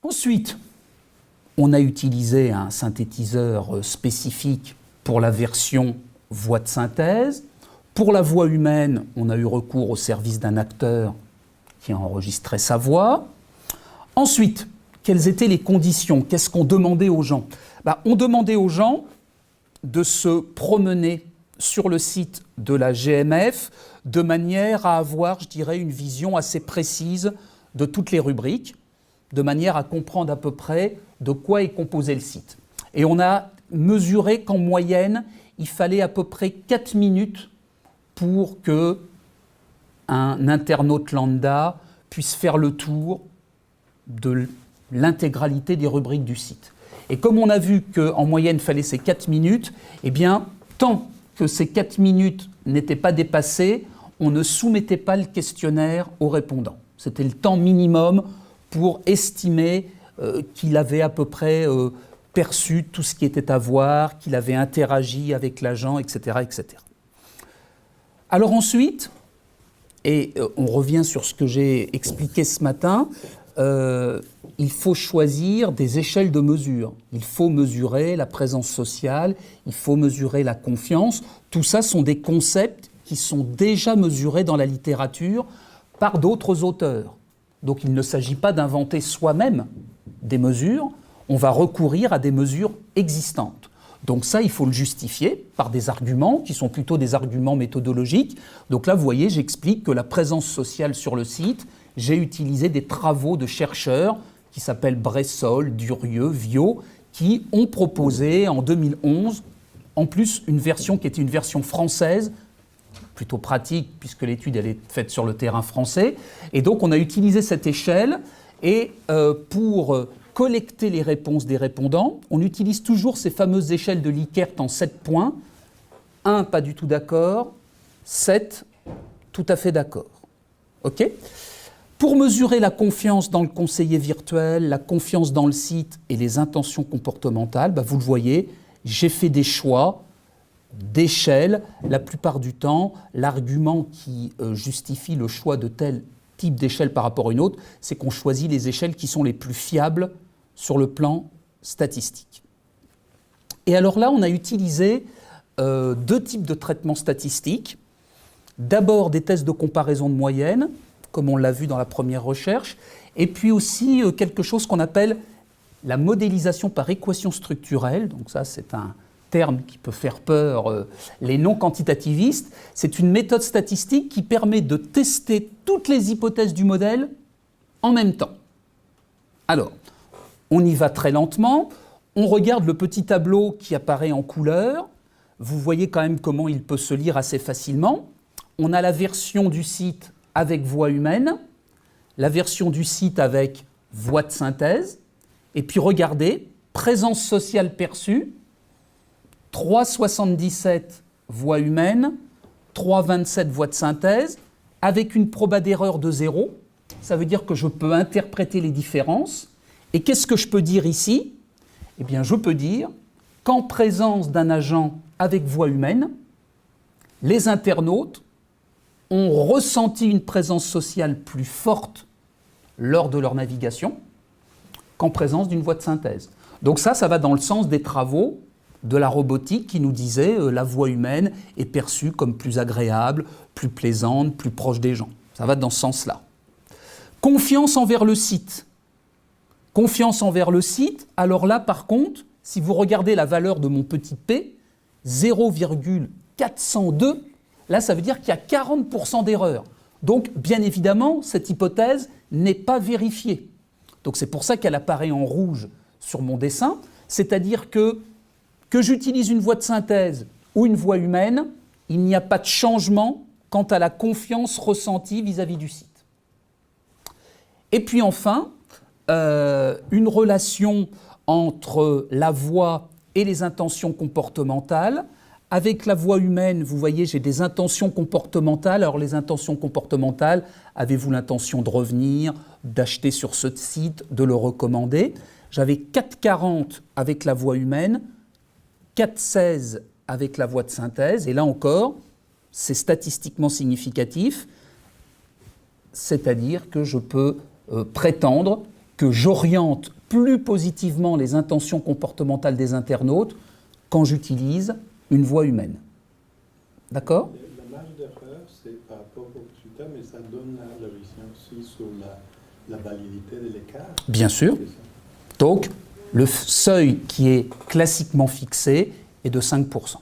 Ensuite, on a utilisé un synthétiseur spécifique pour la version voix de synthèse. Pour la voix humaine, on a eu recours au service d'un acteur qui a enregistré sa voix. Ensuite, quelles étaient les conditions? Qu'est-ce qu'on demandait aux gens? On demandait aux gens de se promener sur le site de la GMF de manière à avoir, je dirais, une vision assez précise de toutes les rubriques, de manière à comprendre à peu près de quoi est composé le site. Et on a mesuré qu'en moyenne, il fallait à peu près 4 minutes pour qu'un internaute lambda puisse faire le tour de l'intégralité des rubriques du site. Et comme on a vu qu'en moyenne, il fallait ces 4 minutes, eh bien, tant que ces 4 minutes n'étaient pas dépassées, on ne soumettait pas le questionnaire aux répondants. C'était le temps minimum pour estimer qu'il avait à peu près perçu tout ce qui était à voir, qu'il avait interagi avec l'agent, etc., etc. Alors ensuite, et on revient sur ce que j'ai expliqué ce matin, il faut choisir des échelles de mesure. Il faut mesurer la présence sociale, il faut mesurer la confiance. Tout ça sont des concepts qui sont déjà mesurés dans la littérature par d'autres auteurs. Donc il ne s'agit pas d'inventer soi-même des mesures, on va recourir à des mesures existantes. Donc ça, il faut le justifier par des arguments qui sont plutôt des arguments méthodologiques. Donc là, vous voyez, j'explique que la présence sociale sur le site, j'ai utilisé des travaux de chercheurs qui s'appellent Bressol, Durieux, Viau, qui ont proposé en 2011, en plus une version qui était une version française, plutôt pratique puisque l'étude elle est faite sur le terrain français. Et donc on a utilisé cette échelle et pour collecter les réponses des répondants, on utilise toujours ces fameuses échelles de Likert en 7 points. 1, pas du tout d'accord. 7, tout à fait d'accord. OK ? Pour mesurer la confiance dans le conseiller virtuel, la confiance dans le site et les intentions comportementales, vous le voyez, j'ai fait des choix d'échelle. La plupart du temps, l'argument qui justifie le choix de tel type d'échelle par rapport à une autre, c'est qu'on choisit les échelles qui sont les plus fiables sur le plan statistique. Et alors là, on a utilisé 2 types de traitements statistiques. D'abord des tests de comparaison de moyenne, comme on l'a vu dans la première recherche, et puis aussi quelque chose qu'on appelle la modélisation par équation structurelle. Donc ça, c'est un terme qui peut faire peur les non-quantitativistes. C'est une méthode statistique qui permet de tester toutes les hypothèses du modèle en même temps. Alors, on y va très lentement. On regarde le petit tableau qui apparaît en couleur. Vous voyez quand même comment il peut se lire assez facilement. On a la version du site avec voix humaine, la version du site avec voix de synthèse, et puis regardez, présence sociale perçue, 3,77 voix humaine, 3,27 voix de synthèse, avec une proba d'erreur de 0. Ça veut dire que je peux interpréter les différences. Et qu'est-ce que je peux dire ici? Eh bien, je peux dire qu'en présence d'un agent avec voix humaine, les internautes ont ressenti une présence sociale plus forte lors de leur navigation qu'en présence d'une voix de synthèse. Donc ça va dans le sens des travaux de la robotique qui nous disaient la voix humaine est perçue comme plus agréable, plus plaisante, plus proche des gens. Ça va dans ce sens-là. Confiance envers le site. Confiance envers le site, alors là par contre, si vous regardez la valeur de mon petit p, 0,402, là, ça veut dire qu'il y a 40% d'erreur. Donc, bien évidemment, cette hypothèse n'est pas vérifiée. Donc, c'est pour ça qu'elle apparaît en rouge sur mon dessin, c'est-à-dire que j'utilise une voix de synthèse ou une voix humaine, il n'y a pas de changement quant à la confiance ressentie vis-à-vis du site. Et puis enfin, une relation entre la voix et les intentions comportementales. Avec la voix humaine, vous voyez, j'ai des intentions comportementales. Alors les intentions comportementales, avez-vous l'intention de revenir, d'acheter sur ce site, de le recommander? J'avais 4,40 avec la voix humaine, 4,16 avec la voix de synthèse. Et là encore, c'est statistiquement significatif, c'est-à-dire que je peux prétendre que j'oriente plus positivement les intentions comportementales des internautes quand j'utilise une voix humaine. D'accord ? La marge d'erreur, c'est par rapport au résultat, mais ça donne la vision aussi sur la validité de l'écart. Bien sûr. Donc, le seuil qui est classiquement fixé est de 5%.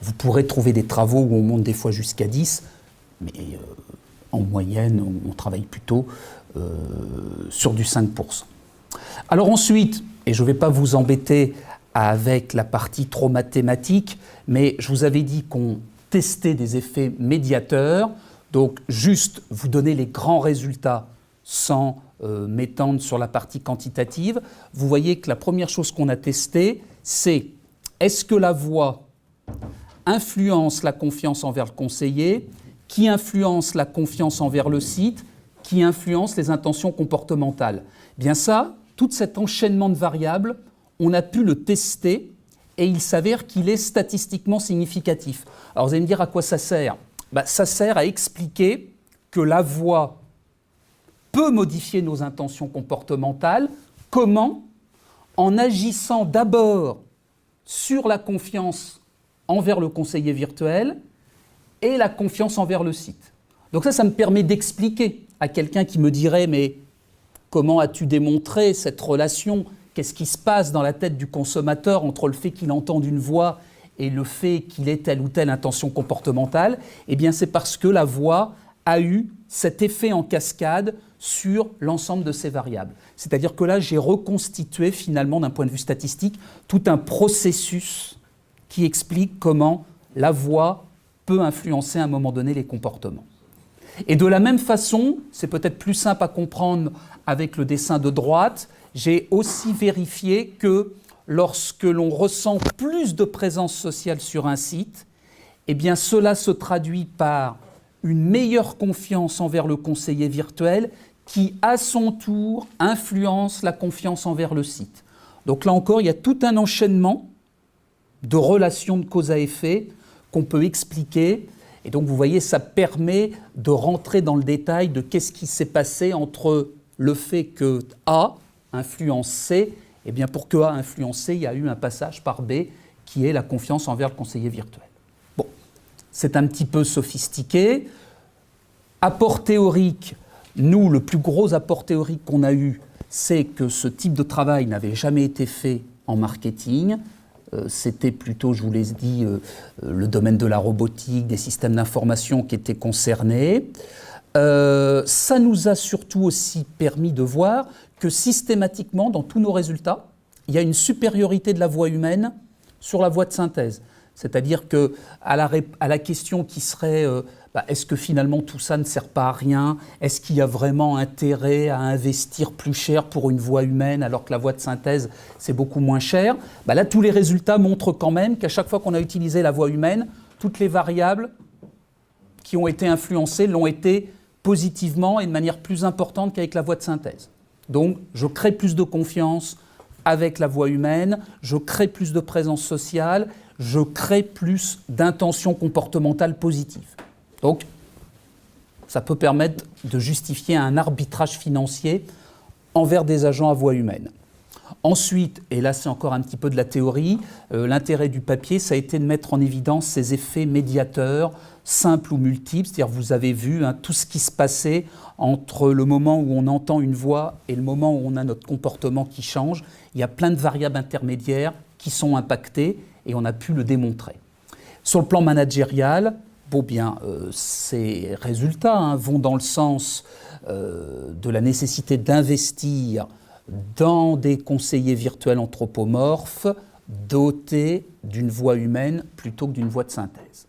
Vous pourrez trouver des travaux où on monte des fois jusqu'à 10, mais en moyenne, on travaille plutôt sur du 5%. Alors ensuite, et je ne vais pas vous embêter avec la partie trop mathématique, mais je vous avais dit qu'on testait des effets médiateurs, donc juste vous donner les grands résultats sans m'étendre sur la partie quantitative. Vous voyez que la première chose qu'on a testée, c'est est-ce que la voix influence la confiance envers le conseiller, qui influence la confiance envers le site, qui influence les intentions comportementales. Bien ça, tout cet enchaînement de variables, on a pu le tester et il s'avère qu'il est statistiquement significatif. Alors vous allez me dire à quoi ça sert ? Ça sert à expliquer que la voix peut modifier nos intentions comportementales. Comment ? En agissant d'abord sur la confiance envers le conseiller virtuel et la confiance envers le site. Donc ça me permet d'expliquer à quelqu'un qui me dirait « mais comment as-tu démontré cette relation ? Qu'est-ce qui se passe dans la tête du consommateur entre le fait qu'il entende une voix et le fait qu'il ait telle ou telle intention comportementale ?» Eh bien c'est parce que la voix a eu cet effet en cascade sur l'ensemble de ces variables. C'est-à-dire que là, j'ai reconstitué finalement d'un point de vue statistique tout un processus qui explique comment la voix peut influencer à un moment donné les comportements. Et de la même façon, c'est peut-être plus simple à comprendre avec le dessin de droite, j'ai aussi vérifié que lorsque l'on ressent plus de présence sociale sur un site, eh bien cela se traduit par une meilleure confiance envers le conseiller virtuel qui, à son tour, influence la confiance envers le site. Donc là encore, il y a tout un enchaînement de relations de cause à effet qu'on peut expliquer. Et donc, vous voyez, ça permet de rentrer dans le détail de qu'est-ce qui s'est passé entre le fait que A influence C. Et bien, pour que A influence C, il y a eu un passage par B qui est la confiance envers le conseiller virtuel. Bon, c'est un petit peu sophistiqué. Apport théorique, nous, le plus gros apport théorique qu'on a eu, c'est que ce type de travail n'avait jamais été fait en marketing. C'était plutôt, je vous l'ai dit, le domaine de la robotique, des systèmes d'information qui étaient concernés. Ça nous a surtout aussi permis de voir que systématiquement, dans tous nos résultats, il y a une supériorité de la voix humaine sur la voix de synthèse. C'est-à-dire qu'à la question qui serait est-ce que finalement tout ça ne sert pas à rien ? Est-ce qu'il y a vraiment intérêt à investir plus cher pour une voix humaine alors que la voix de synthèse c'est beaucoup moins cher ? Là, tous les résultats montrent quand même qu'à chaque fois qu'on a utilisé la voix humaine, toutes les variables qui ont été influencées l'ont été positivement et de manière plus importante qu'avec la voix de synthèse. Donc, je crée plus de confiance avec la voix humaine, je crée plus de présence sociale, je crée plus d'intentions comportementales positives. Donc, ça peut permettre de justifier un arbitrage financier envers des agents à voix humaine. Ensuite, et là c'est encore un petit peu de la théorie, l'intérêt du papier, ça a été de mettre en évidence ces effets médiateurs, simples ou multiples, c'est-à-dire vous avez vu tout ce qui se passait entre le moment où on entend une voix et le moment où on a notre comportement qui change. Il y a plein de variables intermédiaires qui sont impactées et on a pu le démontrer. Sur le plan managérial, ces résultats vont dans le sens de la nécessité d'investir dans des conseillers virtuels anthropomorphes dotés d'une voix humaine plutôt que d'une voix de synthèse.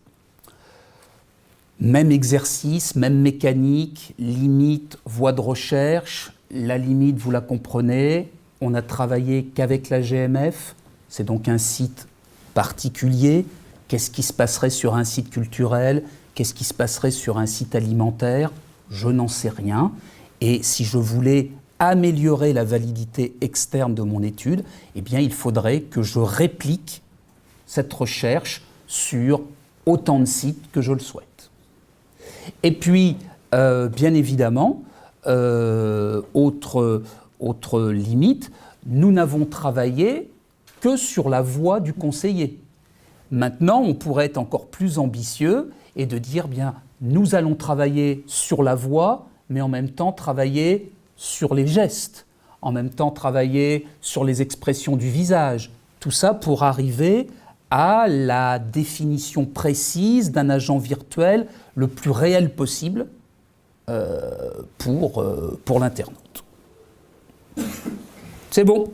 Même exercice, même mécanique, limite, voie de recherche. La limite, vous la comprenez, on n'a travaillé qu'avec la GMF, c'est donc un site particulier. Qu'est-ce qui se passerait sur un site culturel ? Qu'est-ce qui se passerait sur un site alimentaire ? Je n'en sais rien. Et si je voulais améliorer la validité externe de mon étude, eh bien, il faudrait que je réplique cette recherche sur autant de sites que je le souhaite. Et puis, bien évidemment, autre limite, nous n'avons travaillé que sur la voix du conseiller. Maintenant, on pourrait être encore plus ambitieux et de dire, bien, nous allons travailler sur la voix, mais en même temps travailler sur les gestes, en même temps travailler sur les expressions du visage. Tout ça pour arriver à la définition précise d'un agent virtuel le plus réel possible pour l'internaute. C'est bon.